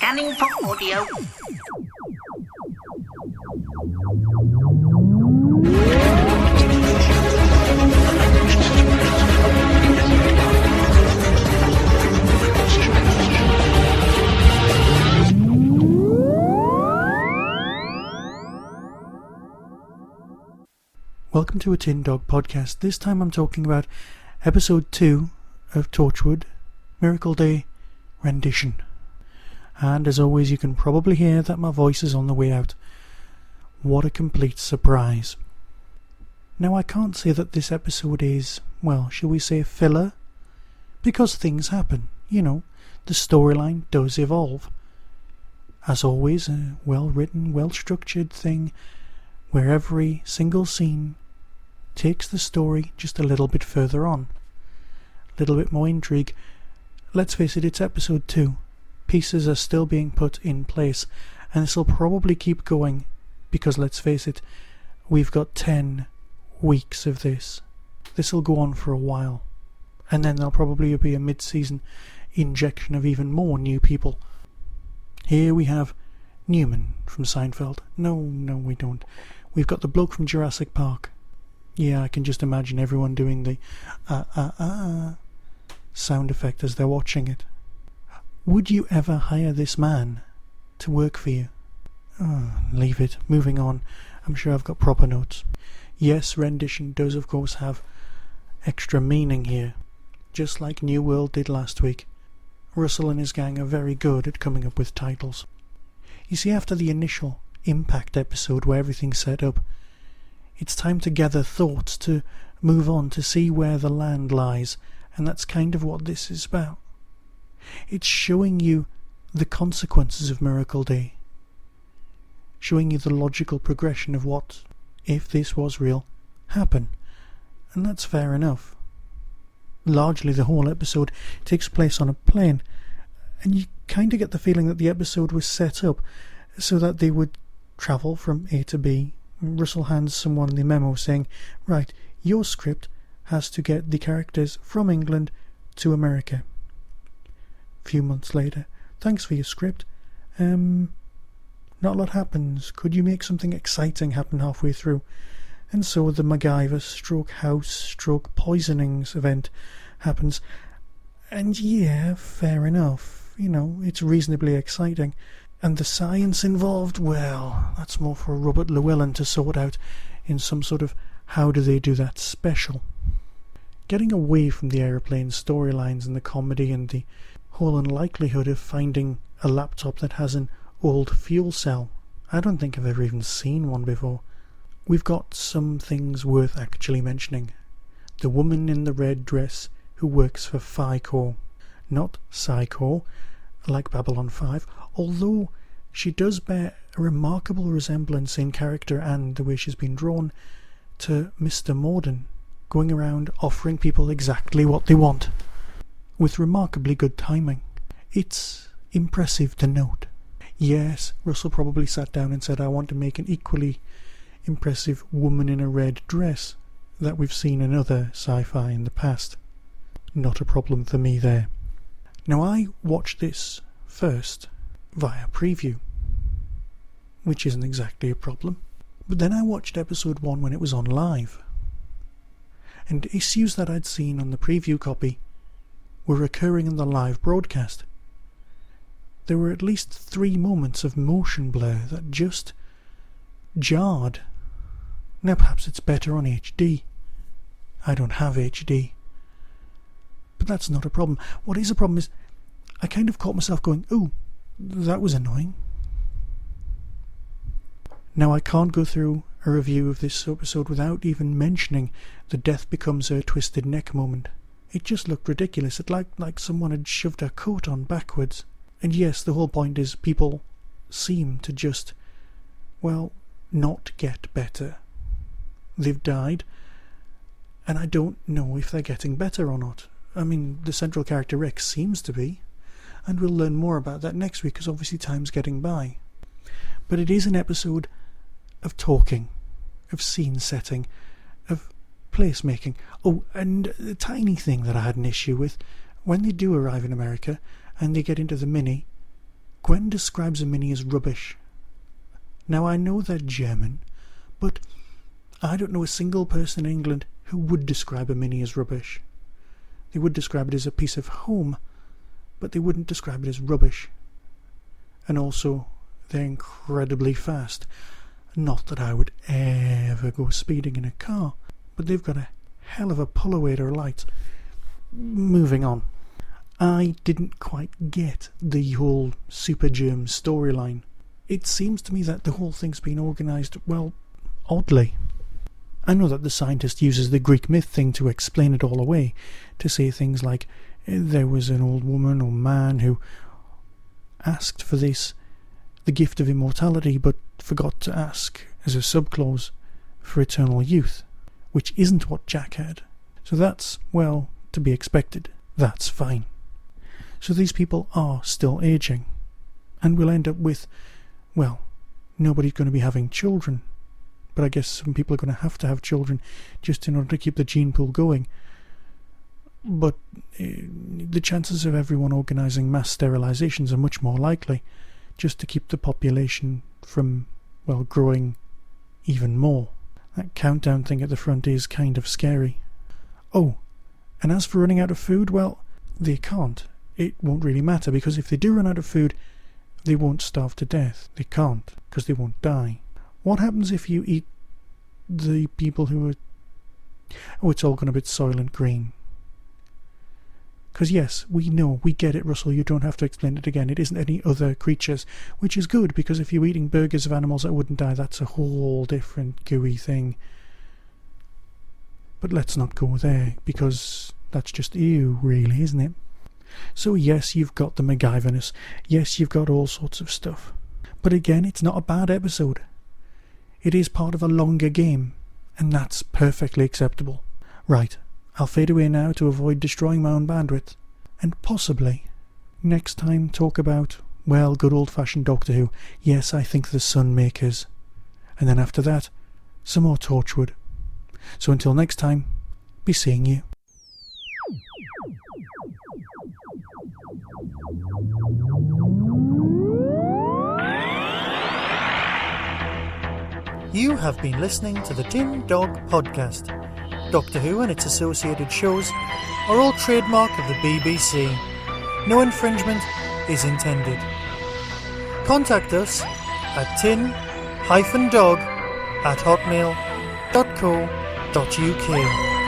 Scanning for audio. Welcome to a Tin Dog podcast. This time I'm talking about episode 2 of Torchwood Miracle Day rendition. And as always, you can probably hear that my voice is on the way out. What a complete surprise. Now, I can't say that this episode is, well, shall we say filler? Because things happen, you know, the storyline does evolve. As always, a well-written, well-structured thing where every single scene takes the story just a little bit further on. A little bit more intrigue. Let's face it, it's episode 2. Pieces are still being put in place, and this will probably keep going because, let's face it, we've got 10 weeks of this. This will go on for a while, and then there'll probably be a mid-season injection of even more new people. Here we have Newman from Seinfeld. No, we don't. We've got the bloke from Jurassic Park. Yeah, I can just imagine everyone doing the sound effect as they're watching it. Would you ever hire this man to work for you? Oh, leave it. Moving on. I'm sure I've got proper notes. Yes, rendition does of course have extra meaning here. Just like New World did last week. Russell and his gang are very good at coming up with titles. You see, after the initial Impact episode where everything's set up, it's time to gather thoughts, to move on, to see where the land lies, and that's kind of what this is about. It's showing you the consequences of Miracle Day, showing you the logical progression of what, if this was real, happened, and that's fair enough. Largely the whole episode takes place on a plane, and you kind of get the feeling that the episode was set up so that they would travel from A to B. Russell hands someone the memo saying, right, your script has to get the characters from England to America. A few months later, thanks for your script. Not a lot happens. Could you make something exciting happen halfway through? And so the MacGyver stroke house stroke poisonings event happens. And yeah, fair enough. You know, it's reasonably exciting. And the science involved, well, that's more for Robert Llewellyn to sort out in some sort of how do they do that special. Getting away from the aeroplane storylines and the comedy and the whole unlikelihood of finding a laptop that has an old fuel cell. I don't think I've ever even seen one before. We've got some things worth actually mentioning. The woman in the red dress who works for FICOR, not PSYCOR, like Babylon 5, although she does bear a remarkable resemblance in character and the way she's been drawn to Mr. Morden, going around offering people exactly what they want, with remarkably good timing. It's impressive to note. Yes, Russell probably sat down and said, I want to make an equally impressive woman in a red dress that we've seen in other sci-fi in the past. Not a problem for me there. Now, I watched this first via preview, which isn't exactly a problem, but then I watched episode 1 when it was on live, and issues that I'd seen on the preview copy were recurring in the live broadcast. There were at least 3 moments of motion blur that just jarred. Now perhaps it's better on HD. I don't have HD. But that's not a problem. What is a problem is I kind of caught myself going, ooh, that was annoying. Now I can't go through a review of this episode without even mentioning the death becomes her twisted neck moment. It just looked ridiculous. It looked like someone had shoved her coat on backwards. And yes, the whole point is people seem to just, well, not get better. They've died, and I don't know if they're getting better or not. I mean, the central character Rex seems to be, and we'll learn more about that next week because obviously time's getting by. But it is an episode of talking, of scene setting, of placemaking. Oh, and a tiny thing that I had an issue with, when they do arrive in America and they get into the Mini, Gwen describes a mini as rubbish. Now I know they're German, but I don't know a single person in England who would describe a mini as rubbish. They would describe it as a piece of home, but they wouldn't describe it as rubbish. And also, they're incredibly fast. Not that I would ever go speeding in a car, but they've got a hell of a pull-away-er light. Moving on. I didn't quite get the whole Super Germ storyline. It seems to me that the whole thing's been organised, well, oddly. I know that the scientist uses the Greek myth thing to explain it all away, to say things like there was an old woman or man who asked for this, the gift of immortality, but forgot to ask, as a subclause, for eternal youth, which isn't what Jack had. So that's, well, to be expected. That's fine. So these people are still aging, and we'll end up with, well, nobody's going to be having children, but I guess some people are going to have children just in order to keep the gene pool going. But the chances of everyone organising mass sterilisations are much more likely, just to keep the population from, well, growing even more. That countdown thing at the front is kind of scary. Oh, and as for running out of food, well, they can't. It won't really matter, because if they do run out of food, they won't starve to death. They can't, because they won't die. What happens if you eat the people who are... Oh, it's all gone a bit Soylent Green. Because yes, we know, we get it, Russell, you don't have to explain it again. It isn't any other creatures, which is good, because if you're eating burgers of animals that wouldn't die, that's a whole different gooey thing. But let's not go there, because that's just ew, really, isn't it? So yes, you've got the MacGyverness. Yes, you've got all sorts of stuff. But again, it's not a bad episode. It is part of a longer game, and that's perfectly acceptable. Right, I'll fade away now to avoid destroying my own bandwidth, and possibly next time talk about, well, good old-fashioned Doctor Who. Yes, I think the Sunmakers. And then after that, some more Torchwood. So until next time, be seeing you. You have been listening to the Tin Dog Podcast. Doctor Who and its associated shows are all trademark of the BBC. No infringement is intended. Contact us at tin-dog@hotmail.co.uk.